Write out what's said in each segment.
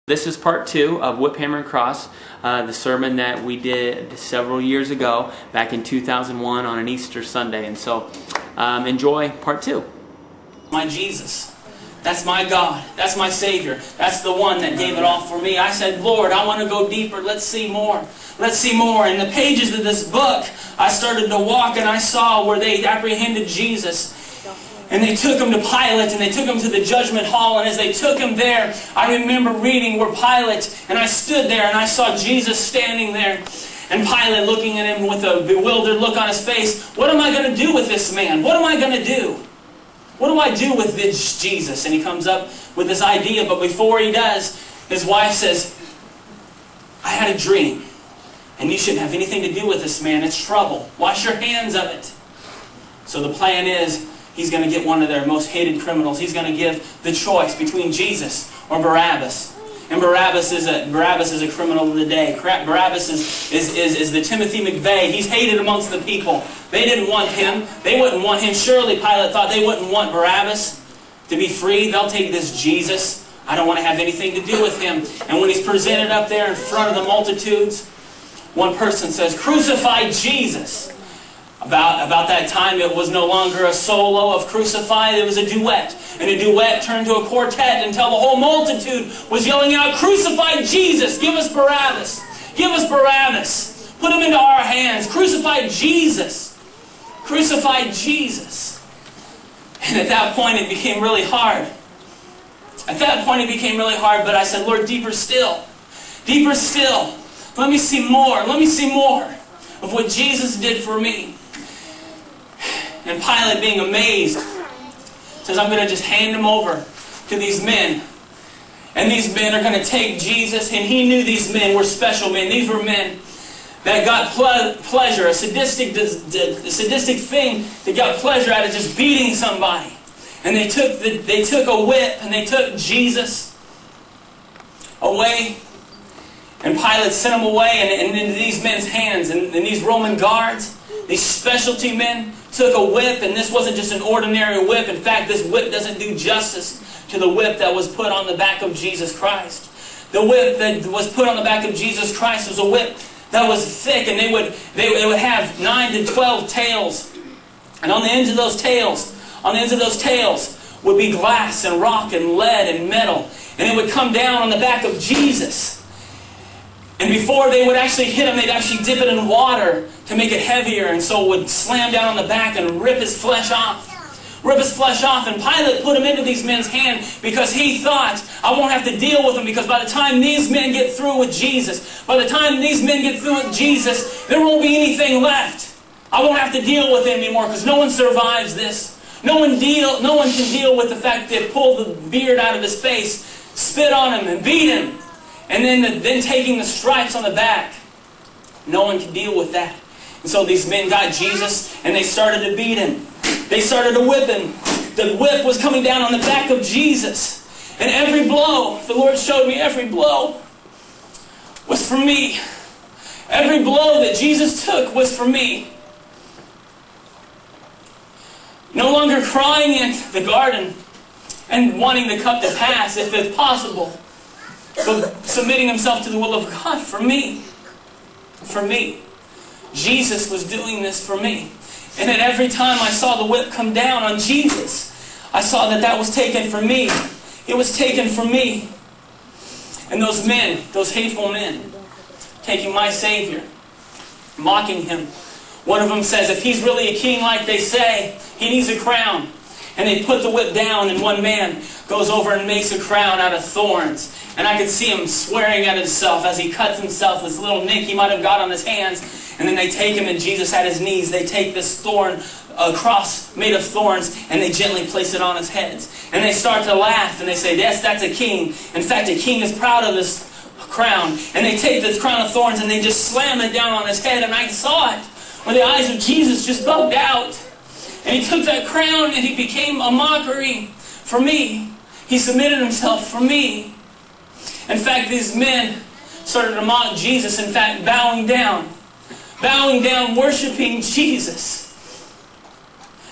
This is part 2 of Whip, Hammer, and Cross, the sermon that we did several years ago, back in 2001 on an Easter Sunday. And so, enjoy part 2. My Jesus. That's my God. That's my Savior. That's the one that gave it all for me. I said, Lord, I want to go deeper. Let's see more. Let's see more. In the pages of this book, I started to walk and I saw where they apprehended Jesus. And they took him to Pilate, and they took him to the judgment hall. And as they took him there, I remember reading where Pilate, and I stood there and I saw Jesus standing there. And Pilate looking at him with a bewildered look on his face. What am I going to do with this man? What am I going to do? What do I do with this Jesus? And he comes up with this idea, but before he does, his wife says, I had a dream, and you shouldn't have anything to do with this man. It's trouble. Wash your hands of it. So the plan is, he's going to get one of their most hated criminals. He's going to give the choice between Jesus or Barabbas. And Barabbas is a criminal of the day. Barabbas is the Timothy McVeigh. He's hated amongst the people. They didn't want him. They wouldn't want him. Surely Pilate thought they wouldn't want Barabbas to be free. They'll take this Jesus. I don't want to have anything to do with him. And when he's presented up there in front of the multitudes, one person says, "Crucify Jesus." About that time, it was no longer a solo of crucify, it was a duet. And a duet turned to a quartet until the whole multitude was yelling out, "Crucify Jesus! Give us Barabbas! Give us Barabbas! Put him into our hands! Crucify Jesus! Crucify Jesus!" And at that point, it became really hard. At that point, it became really hard, but I said, Lord, deeper still. Deeper still. Let me see more. Let me see more of what Jesus did for me. And Pilate, being amazed, says, I'm going to just hand him over to these men. And these men are going to take Jesus. And he knew these men were special men. These were men that got pleasure, a sadistic thing that got pleasure out of just beating somebody. And they took a whip and they took Jesus away. And Pilate sent him away and into these men's hands. And these Roman guards, these specialty men, took a whip, and this wasn't just an ordinary whip. In fact, this whip doesn't do justice to the whip that was put on the back of Jesus Christ. The whip that was put on the back of Jesus Christ was a whip that was thick, and they would have 9 to 12 tails. And on the ends of those tails, would be glass and rock and lead and metal. And it would come down on the back of Jesus. And before they would actually hit him, they'd actually dip it in water to make it heavier, and so it would slam down on the back and rip his flesh off. Rip his flesh off. And Pilate put him into these men's hand because he thought, I won't have to deal with them, because by the time these men get through with Jesus, there won't be anything left. I won't have to deal with him anymore, because no one survives this. No one can deal with the fact that they pulled the beard out of his face, spit on him, and beat him. And then taking the stripes on the back. No one can deal with that. And so these men got Jesus and they started to beat him. They started to whip him. The whip was coming down on the back of Jesus. And every blow, the Lord showed me, every blow was for me. Every blow that Jesus took was for me. No longer crying in the garden and wanting the cup to pass if it's possible, but submitting himself to the will of God for me. For me. Jesus was doing this for me. And at every time I saw the whip come down on Jesus, I saw that was taken for me. It was taken for me. And those men, those hateful men, taking my Savior, mocking him. One of them says, if he's really a king like they say, he needs a crown. And they put the whip down, and one man goes over and makes a crown out of thorns. And I could see him swearing at himself as he cuts himself, this little nick he might have got on his hands. And then they take him, and Jesus at his knees, they take this thorn, a cross made of thorns, and they gently place it on his head. And they start to laugh, and they say, yes, that's a king. In fact, a king is proud of this crown. And they take this crown of thorns, and they just slam it down on his head. And I saw it, where the eyes of Jesus just bugged out. And he took that crown and he became a mockery for me. He submitted himself for me. In fact, these men started to mock Jesus. In fact, bowing down, worshiping Jesus.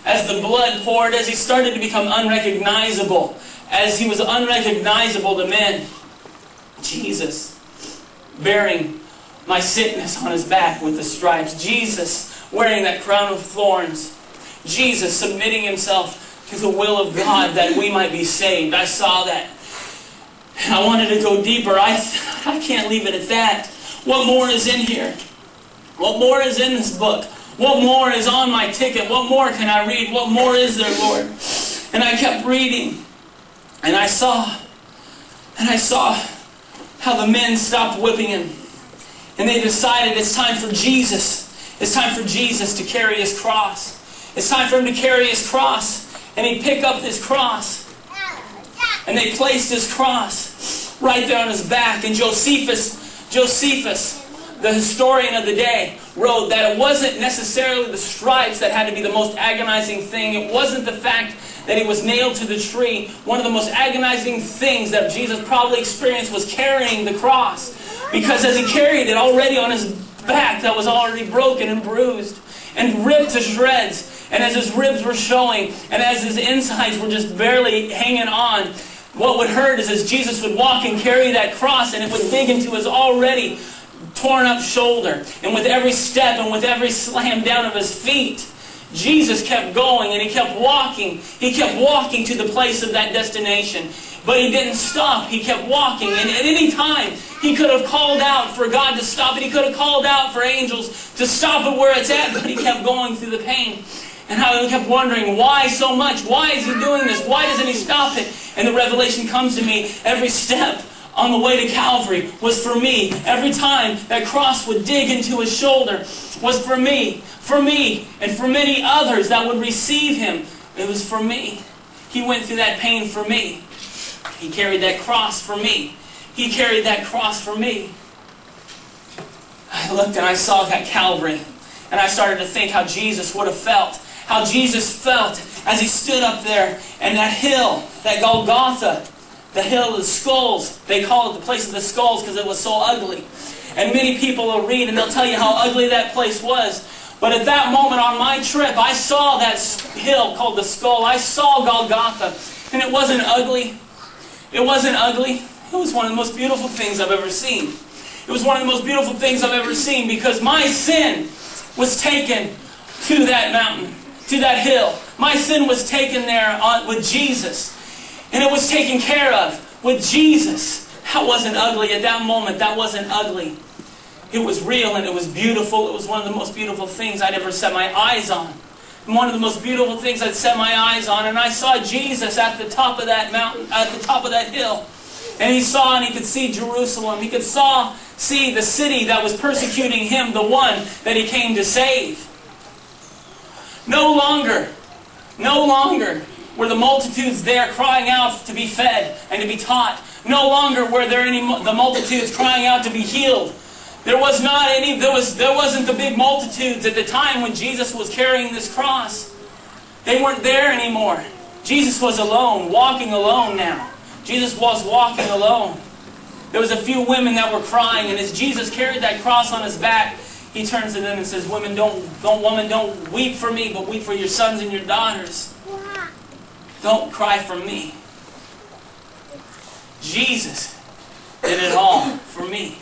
As the blood poured, as he started to become unrecognizable, as he was unrecognizable to men, Jesus bearing my sickness on his back with the stripes. Jesus wearing that crown of thorns. Jesus submitting himself to the will of God that we might be saved. I saw that. And I wanted to go deeper. I can't leave it at that. What more is in here? What more is in this book? What more is on my ticket? What more can I read? What more is there, Lord? And I kept reading. And I saw how the men stopped whipping him. And they decided it's time for Jesus. It's time for Jesus to carry his cross. It's time for him to carry his cross. And he picked up this cross. And they placed his cross right there on his back. And Josephus, the historian of the day, wrote that it wasn't necessarily the stripes that had to be the most agonizing thing. It wasn't the fact that he was nailed to the tree. One of the most agonizing things that Jesus probably experienced was carrying the cross. Because as he carried it already on his back that was already broken and bruised and ripped to shreds, and as his ribs were showing and as his insides were just barely hanging on, what would hurt is as Jesus would walk and carry that cross, and it would dig into his already torn up shoulder. And with every step and with every slam down of his feet, Jesus kept going and he kept walking. He kept walking to the place of that destination. But he didn't stop. He kept walking. And at any time, he could have called out for God to stop it. He could have called out for angels to stop it where it's at. But he kept going through the pain. And I kept wondering, why so much? Why is he doing this? Why doesn't he stop it? And the revelation comes to me, every step on the way to Calvary was for me. Every time that cross would dig into his shoulder was for me, and for many others that would receive him. It was for me. He went through that pain for me. He carried that cross for me. He carried that cross for me. I looked and I saw that Calvary, and I started to think how Jesus would have felt. How Jesus felt as he stood up there, and that hill, that Golgotha, the hill of the skulls. They call it the place of the skulls because it was so ugly. And many people will read and they'll tell you how ugly that place was. But at that moment on my trip, I saw that hill called the skull. I saw Golgotha. And it wasn't ugly. It wasn't ugly. It was one of the most beautiful things I've ever seen. It was one of the most beautiful things I've ever seen because my sin was taken to that mountain, to that hill. My sin was taken there with Jesus. And it was taken care of with Jesus. That wasn't ugly at that moment. That wasn't ugly. It was real and it was beautiful. It was one of the most beautiful things I'd ever set my eyes on. And one of the most beautiful things I'd set my eyes on. And I saw Jesus at the top of that mountain, at the top of that hill. And he saw and he could see Jerusalem. He could see the city that was persecuting him, the one that he came to save. No longer were the multitudes there crying out to be fed and to be taught. No longer were there the multitudes crying out to be healed. There wasn't the big multitudes at the time when Jesus was carrying this cross. They weren't there anymore. Jesus was alone, walking alone now. Jesus was walking alone. There was a few women that were crying, and as Jesus carried that cross on his back, he turns to them and says, "Women, don't weep for me, but weep for your sons and your daughters. Don't cry for me." Jesus did it all for me.